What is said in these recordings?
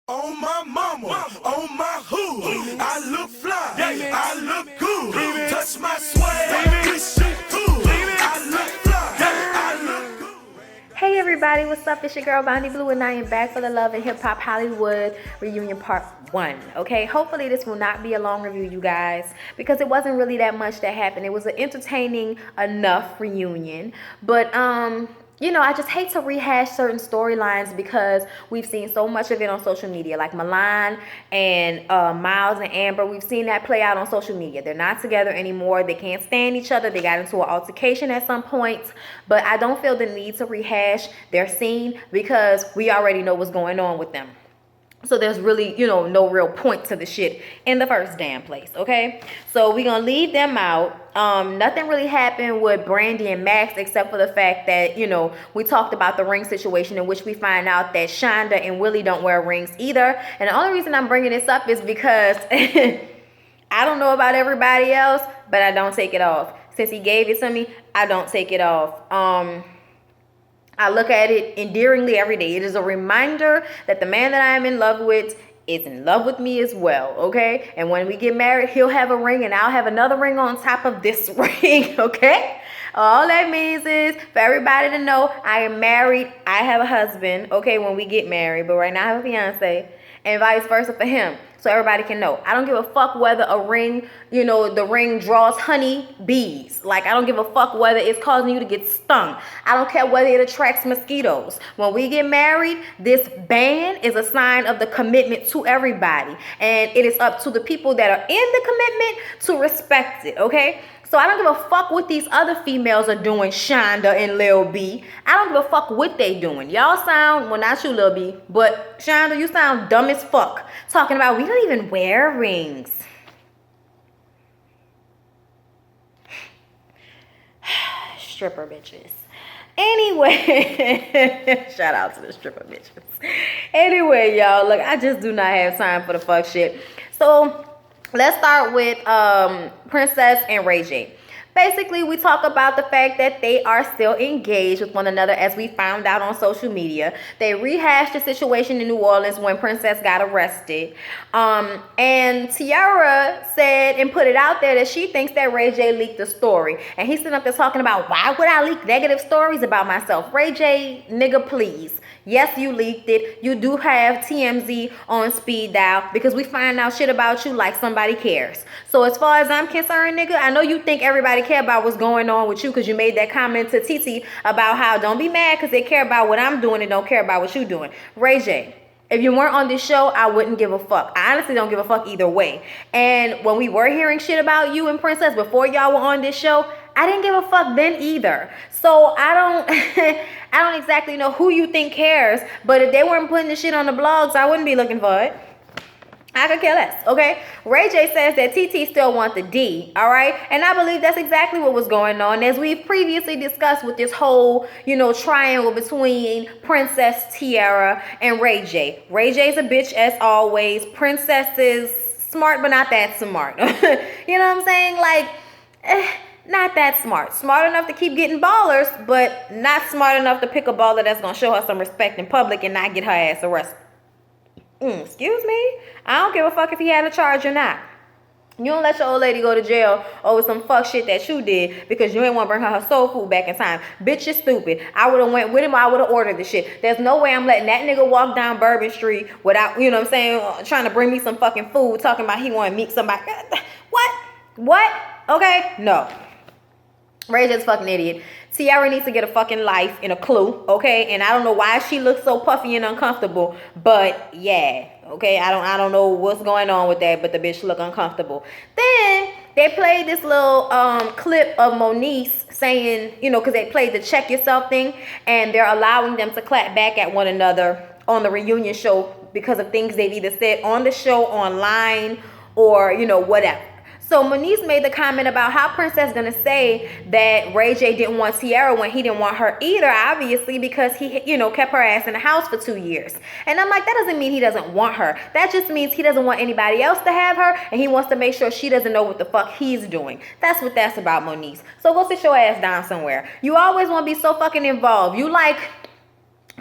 On my mama, on my hood, I look fly, I look good. Touch my swag, this shit cool. I look fly, I look good. Hey everybody, what's up? It's your girl Bounty Blue and I am back for the Love and Hip Hop Hollywood reunion part 1. Okay, hopefully this will not be a long review, you guys, because it wasn't really that much that happened. It was an entertaining enough reunion, but you know, I just hate to rehash certain storylines because we've seen so much of it on social media, like Milan and Miles and Amber. We've seen that play out on social media. They're not together anymore. They can't stand each other. They got into an altercation at some point, but I don't feel the need to rehash their scene because we already know what's going on with them. So there's really, you know, no real point to the shit in the first damn place, okay? So we're gonna leave them out. Nothing really happened with Brandy and Max except for the fact that, you know, we talked about the ring situation in which we find out that Shonda and Willie don't wear rings either. And the only reason I'm bringing this up is because I don't know about everybody else, but I don't take it off. Since he gave it to me, I don't take it off. I look at it endearingly every day. It is a reminder that the man that I am in love with is in love with me as well, okay? And when we get married, he'll have a ring and I'll have another ring on top of this ring, okay? All that means is for everybody to know I am married. I have a husband, okay, when we get married. But right now I have a fiance, and vice versa for him. So everybody can know. I don't give a fuck whether a ring, you know, the ring draws honey bees. Like, I don't give a fuck whether it's causing you to get stung. I don't care whether it attracts mosquitoes. When we get married, this band is a sign of the commitment to everybody. And it is up to the people that are in the commitment to respect it, okay? So I don't give a fuck what these other females are doing, Shonda and Lil B. I don't give a fuck what they doing. Y'all sound, well, not you, Lil B, but Shonda, you sound dumb as fuck. Talking about we don't even wear rings. Stripper bitches. Anyway, shout out to the stripper bitches. Anyway, y'all, look, I just do not have time for the fuck shit. So let's start with Princess and Ray J. Basically, we talk about the fact that they are still engaged with one another, as we found out on social media. They rehashed the situation in New Orleans when Princess got arrested. And Tiara said and put it out there that she thinks that Ray J leaked the story. And he's sitting up there talking about, why would I leak negative stories about myself? Ray J, nigga, please. Yes, you leaked it. You do have TMZ on speed dial because we find out shit about you like somebody cares. So as far as I'm concerned, nigga, I know you think everybody care about what's going on with you because you made that comment to TT about how don't be mad because they care about what I'm doing and don't care about what you doing. Ray J, if you weren't on this show, I wouldn't give a fuck. I honestly don't give a fuck either way. And when we were hearing shit about you and Princess before y'all were on this show, I didn't give a fuck then either. So I don't I don't exactly know who you think cares, but if they weren't putting the shit on the blogs, I wouldn't be looking for it. I could care less, okay? Ray J says that TT still wants the D, all right? And I believe that's exactly what was going on, as we've previously discussed with this whole, you know, triangle between Princess, Tiara, and Ray J. Ray J's a bitch as always. Princess is smart, but not that smart. You know what I'm saying? Like, not that smart. Smart enough to keep getting ballers, but not smart enough to pick a baller that's going to show her some respect in public and not get her ass arrested. Excuse me? I don't give a fuck if he had a charge or not. You don't let your old lady go to jail over some fuck shit that you did because you ain't want to bring her soul food back in time. Bitch, you're stupid. I would have went with him. I would have ordered the shit. There's no way I'm letting that nigga walk down Bourbon Street without, you know what I'm saying, trying to bring me some fucking food, talking about he want to meet somebody. What? Okay? No. Ray J's a fucking idiot. Tiara needs to get a fucking life and a clue, okay? And I don't know why she looks so puffy and uncomfortable, but yeah, okay? I don't know what's going on with that, but the bitch look uncomfortable. Then they played this little clip of Moniece saying, you know, because they played the check yourself thing, and they're allowing them to clap back at one another on the reunion show because of things they've either said on the show, online, or, you know, whatever. So Moniece made the comment about how Princess gonna say that Ray J didn't want Tiara when he didn't want her either, obviously, because he, you know, kept her ass in the house for 2 years. And I'm like, that doesn't mean he doesn't want her. That just means he doesn't want anybody else to have her, and he wants to make sure she doesn't know what the fuck he's doing. That's what that's about, Moniece. So go sit your ass down somewhere. You always want to be so fucking involved. You like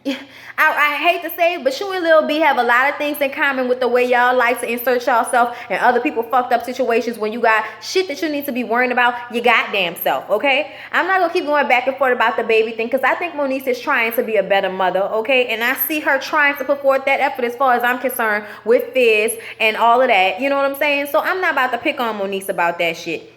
I hate to say it, but you and Lil B have a lot of things in common with the way y'all like to insert yourself in other people fucked up situations when you got shit that you need to be worrying about your goddamn self, okay? I'm not gonna keep going back and forth about the baby thing because I think Moniece is trying to be a better mother, okay? And I see her trying to put forth that effort as far as I'm concerned with Fizz and all of that, you know what I'm saying? So I'm not about to pick on Moniece about that shit.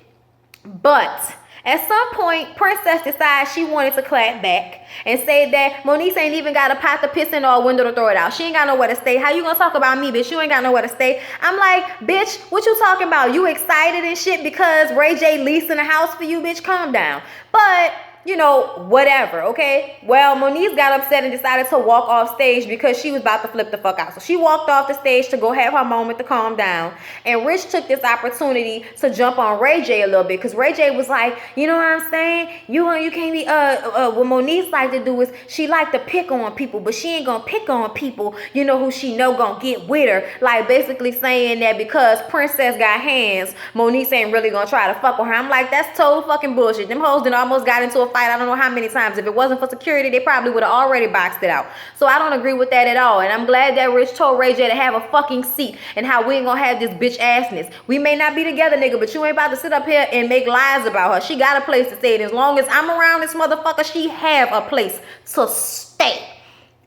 But at some point, Princess decided she wanted to clap back and say that Moniece ain't even got a pot to piss in or a window to throw it out. She ain't got nowhere to stay. How you gonna talk about me, bitch? You ain't got nowhere to stay. I'm like, bitch, what you talking about? You excited and shit because Ray J leasing a house for you, bitch? Calm down. But you know, whatever, okay? Well, Moniece got upset and decided to walk off stage because she was about to flip the fuck out. So she walked off the stage to go have her moment to calm down. And Rich took this opportunity to jump on Ray J a little bit because Ray J was like, you know what I'm saying? You can't be, what Moniece like to do is she like to pick on people, but she ain't gonna pick on people, you know, who she know gonna get with her. Like basically saying that because Princess got hands, Moniece ain't really gonna try to fuck with her. I'm like, that's total fucking bullshit. Them hoes done almost got into a fight I don't know how many times. If it wasn't for security, they probably would have already boxed it out. So I don't agree with that at all. And I'm glad that Rich told Ray J to have a fucking seat and how we ain't gonna have this bitch assness. We may not be together, nigga, but you ain't about to sit up here and make lies about her. She got a place to stay. And as long as I'm around this motherfucker, she have a place to stay.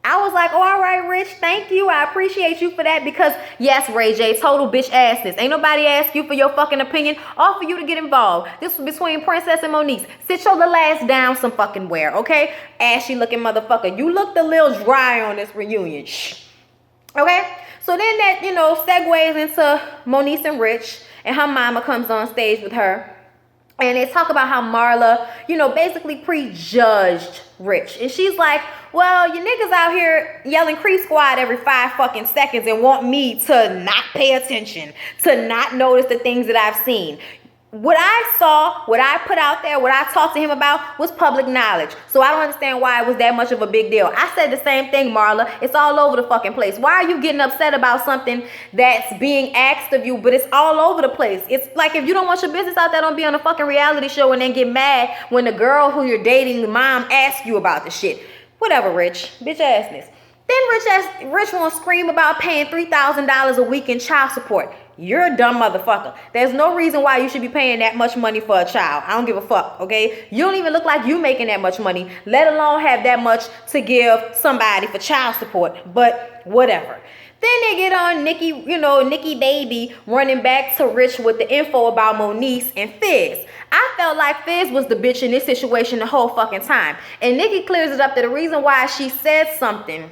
I was like, oh, all right, Rich, thank you. I appreciate you for that because, yes, Ray J, total bitch assness. Ain't nobody ask you for your fucking opinion or for you to get involved. This was between Princess and Moniece. Sit your little ass down some fucking where, okay? Ashy looking motherfucker. You looked a little dry on this reunion. Shh. Okay? So then that, you know, segues into Moniece and Rich, and her mama comes on stage with her. And they talk about how Marla, you know, basically prejudged Rich. And she's like, well, you niggas out here yelling Creep Squad every 5 fucking seconds and want me to not pay attention, to not notice the things that I've seen. What I saw, what I put out there, what I talked to him about was public knowledge. So I don't understand why it was that much of a big deal. I said the same thing, Marla. It's all over the fucking place. Why are you getting upset about something that's being asked of you, but it's all over the place? It's like if you don't want your business out there, don't be on a fucking reality show and then get mad when the girl who you're dating, the mom, asks you about the shit. Whatever, Rich. Bitch assness. Then Rich won't scream about paying $3,000 a week in child support. You're a dumb motherfucker. There's no reason why you should be paying that much money for a child. I don't give a fuck, okay? You don't even look like you making that much money, let alone have that much to give somebody for child support. But whatever. Then they get on Nikki, you know, Nikki Baby running back to Rich with the info about Moniece and Fizz. I felt like Fizz was the bitch in this situation the whole fucking time. And Nikki clears it up that the reason why she said something,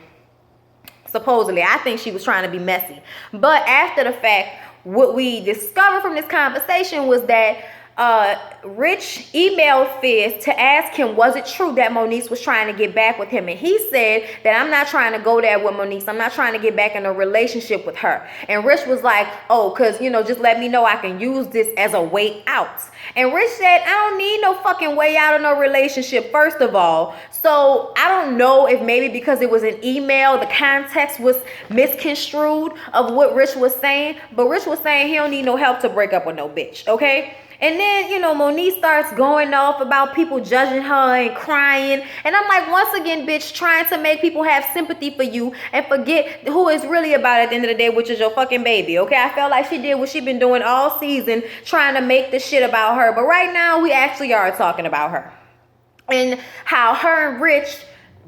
supposedly, I think she was trying to be messy. But after the fact, what we discovered from this conversation was that Rich emailed Fizz to ask him, was it true that Moniece was trying to get back with him? And he said that I'm not trying to go there with Moniece. I'm not trying to get back in a relationship with her. And Rich was like, oh, because, you know, just let me know I can use this as a way out. And Rich said, I don't need no fucking way out of no relationship, first of all. So I don't know if maybe because it was an email, the context was misconstrued of what Rich was saying. But Rich was saying he don't need no help to break up with no bitch, okay? And then, you know, Moniece starts going off about people judging her and crying. And I'm like, once again, bitch, trying to make people have sympathy for you and forget who it's really about at the end of the day, which is your fucking baby, okay? I felt like she did what she been doing all season, trying to make this shit about her. But right now, we actually are talking about her. And how her and Rich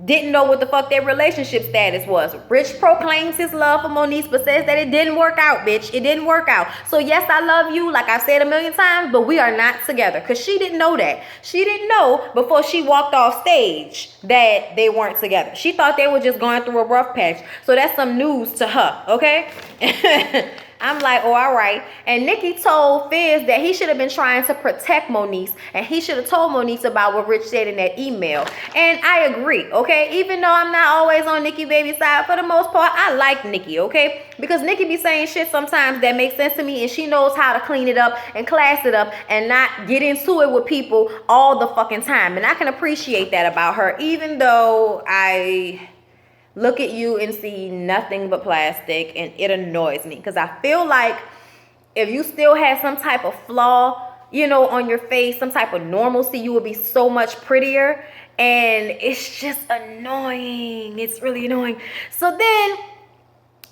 didn't know what the fuck their relationship status was. Rich proclaims his love for Moniece, but says that it didn't work out, bitch. It didn't work out. So yes, I love you, like I've said a million times, but we are not together. Because she didn't know that. She didn't know before she walked off stage that they weren't together. She thought they were just going through a rough patch. So that's some news to her, okay? I'm like, oh, all right. And Nikki told Fizz that he should have been trying to protect Moniece, and he should have told Moniece about what Rich said in that email. And I agree, okay? Even though I'm not always on Nikki Baby's side, for the most part, I like Nikki, okay? Because Nikki be saying shit sometimes that makes sense to me, and she knows how to clean it up and class it up and not get into it with people all the fucking time. And I can appreciate that about her, even though I look at you and see nothing but plastic, and it annoys me because I feel like if you still had some type of flaw, you know, on your face, some type of normalcy, you would be so much prettier. And it's just annoying. It's really annoying. So then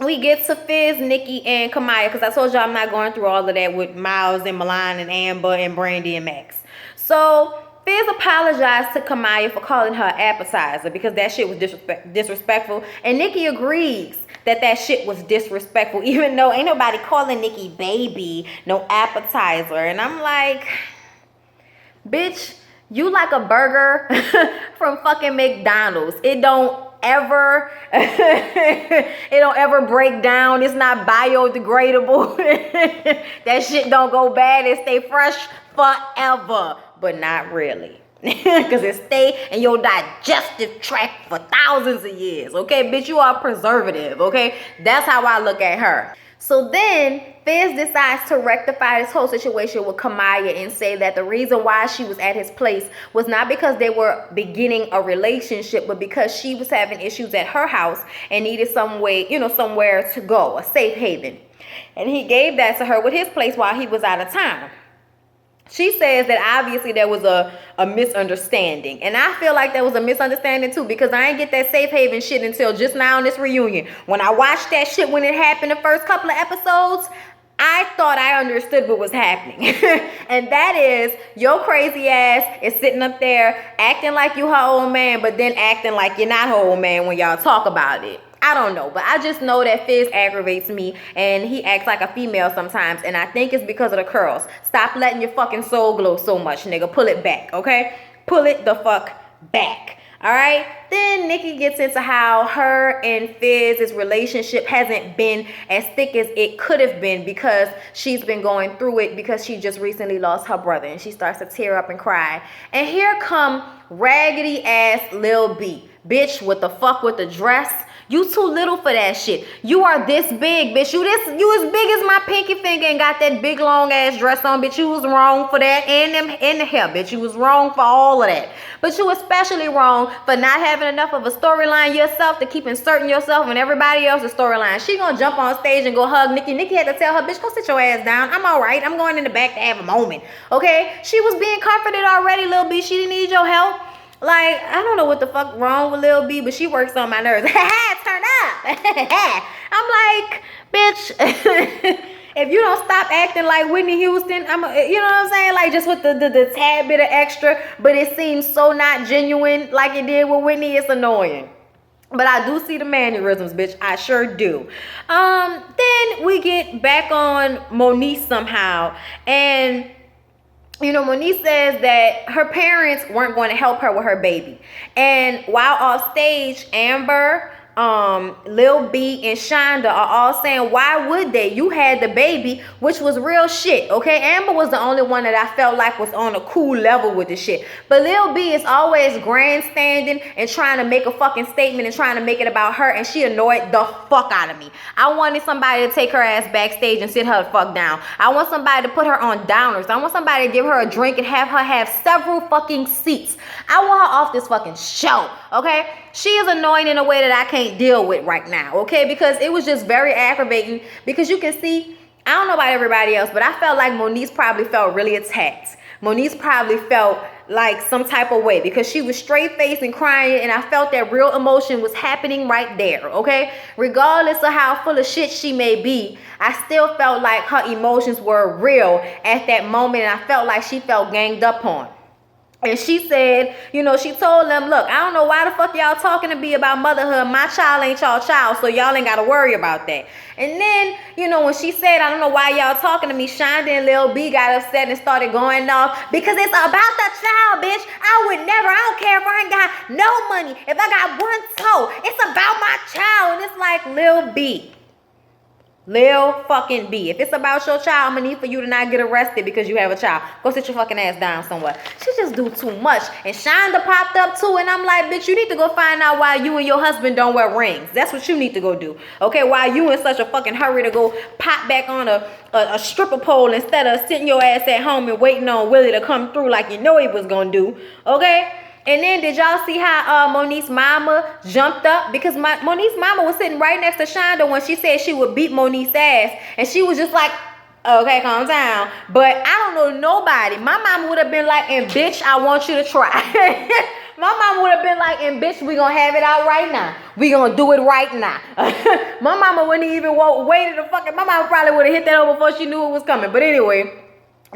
we get to Fizz, Nikki, and Kamaya, because I told y'all I'm not going through all of that with Miles and Milan and Amber and Brandy and Max. So Fizz apologized to Kamaya for calling her appetizer because that shit was disrespectful. And Nikki agrees that shit was disrespectful, even though ain't nobody calling Nikki baby, no appetizer. And I'm like, bitch, you like a burger from fucking McDonald's. It don't ever break down. It's not biodegradable. That shit don't go bad. It stay fresh forever, but not really. Because it stay in your digestive tract for thousands of years. Okay, bitch, you are preservative. Okay, that's how I look at her. So then Fizz decides to rectify this whole situation with Kamaya and say that the reason why she was at his place was not because they were beginning a relationship, but because she was having issues at her house and needed some way, somewhere to go, a safe haven. And he gave that to her with his place while he was out of town. She says that obviously there was a misunderstanding. And I feel like there was a misunderstanding too, because I ain't get that safe haven shit until just now in this reunion. When I watched that shit when it happened the first couple of episodes, I thought I understood what was happening. And that is, your crazy ass is sitting up there acting like you her old man, but then acting like you're not her old man when y'all talk about it. I don't know, but I just know that Fizz aggravates me and he acts like a female sometimes, and I think it's because of the curls. Stop letting your fucking soul glow so much, nigga. Pull it back, okay? Pull it the fuck back. All right? Then Nikki gets into how her and Fizz's relationship hasn't been as thick as it could have been because she's been going through it because she just recently lost her brother, and she starts to tear up and cry. And here come raggedy ass Lil B. Bitch, what the fuck with the dress? You too little for that shit. You are this big, bitch. You as big as my pinky finger and got that big long ass dress on, bitch. You was wrong for that and the hair, bitch. You was wrong for all of that. But you especially wrong for not having enough of a storyline yourself to keep inserting yourself in everybody else's storyline. She gonna jump on stage and go hug Nikki. Nikki had to tell her, bitch, go sit your ass down. I'm all right. I'm going in the back to have a moment. Okay? She was being comforted already, Lil B. She didn't need your help. Like, I don't know what the fuck wrong with Lil B, but she works on my nerves. Turn up. I'm like, bitch, if you don't stop acting like Whitney Houston, you know what I'm saying? Like, just with the tad bit of extra, but it seems so not genuine like it did with Whitney. It's annoying. But I do see the mannerisms, bitch. I sure do. Then we get back on Moniece somehow, and Moniece says that her parents weren't going to help her with her baby. And while off stage, Amber, Lil B, and Shonda are all saying, why would they? You had the baby, which was real shit, okay? Amber was the only one that I felt like was on a cool level with the shit. But Lil B is always grandstanding and trying to make a fucking statement and trying to make it about her, and she annoyed the fuck out of me. I wanted somebody to take her ass backstage and sit her the fuck down. I want somebody to put her on downers. I want somebody to give her a drink and have her have several fucking seats. I want her off this fucking show, okay? She is annoying in a way that I can't deal with right now, okay? Because it was just very aggravating, because you can see, I don't know about everybody else, but I felt like Moniece probably felt really attacked. Moniece probably felt like some type of way because she was straight-faced and crying, and I felt that real emotion was happening right there, okay? Regardless of how full of shit she may be, I still felt like her emotions were real at that moment, and I felt like she felt ganged up on. And she said, she told them, look, I don't know why the fuck y'all talking to me about motherhood. My child ain't y'all child, so y'all ain't got to worry about that. And then, when she said, I don't know why y'all talking to me, Shonda and Lil B got upset and started going off because it's about the child, bitch. I don't care if I ain't got no money. If I got one toe, it's about my child. And it's like, Lil B. Lil fucking B. If it's about your child, I'm gonna need for you to not get arrested because you have a child. Go sit your fucking ass down somewhere. She just do too much. And Shonda popped up too, and I'm like, bitch, you need to go find out why you and your husband don't wear rings. That's what you need to go do. Okay, why you in such a fucking hurry to go pop back on a stripper pole instead of sitting your ass at home and waiting on Willie to come through like you know he was gonna do. Okay? And then did y'all see how Moniece's mama jumped up? Because Moniece's mama was sitting right next to Shonda when she said she would beat Moniece's ass. And she was just like, okay, calm down. But I don't know nobody. My mama would have been like, and bitch, I want you to try. My mama would have been like, and bitch, we gonna have it out right now. We gonna do it right now. My mama wouldn't even waited the fucking. My mama probably would have hit that over before she knew it was coming. But anyway.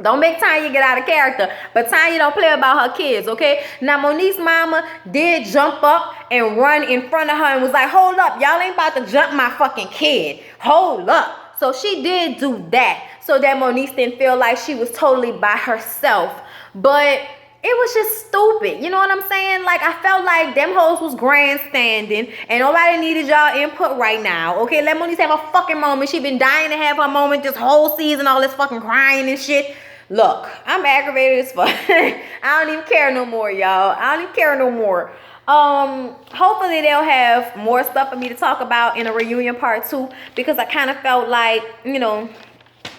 Don't make Tanya get out of character. But Tanya don't play about her kids, okay? Now, Monique's mama did jump up and run in front of her and was like, hold up, y'all ain't about to jump my fucking kid. Hold up. So she did do that so that Monique didn't feel like she was totally by herself. But it was just stupid. You know what I'm saying? Like, I felt like them hoes was grandstanding and nobody needed y'all input right now. Okay, let Monique have a fucking moment. She been dying to have her moment this whole season, all this fucking crying and shit. Look, I'm aggravated as fuck. I don't even care no more, y'all. I don't even care no more. Hopefully they'll have more stuff for me to talk about in a reunion part 2 because I kind of felt like, you know,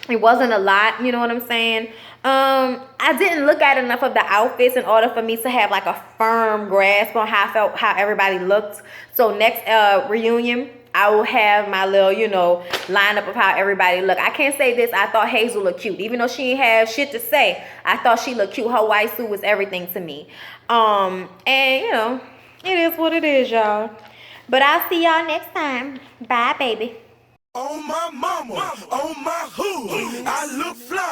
it wasn't a lot, you know what I'm saying? I didn't look at enough of the outfits in order for me to have like a firm grasp on how I felt, how everybody looked. So next reunion, I will have my little, you know, lineup of how everybody look. I can't say this. I thought Hazel looked cute. Even though she didn't have shit to say, I thought she looked cute. Her white suit was everything to me. And, you know, it is what it is, y'all. But I'll see y'all next time. Bye, baby. On my mama, on my hood, I look fly.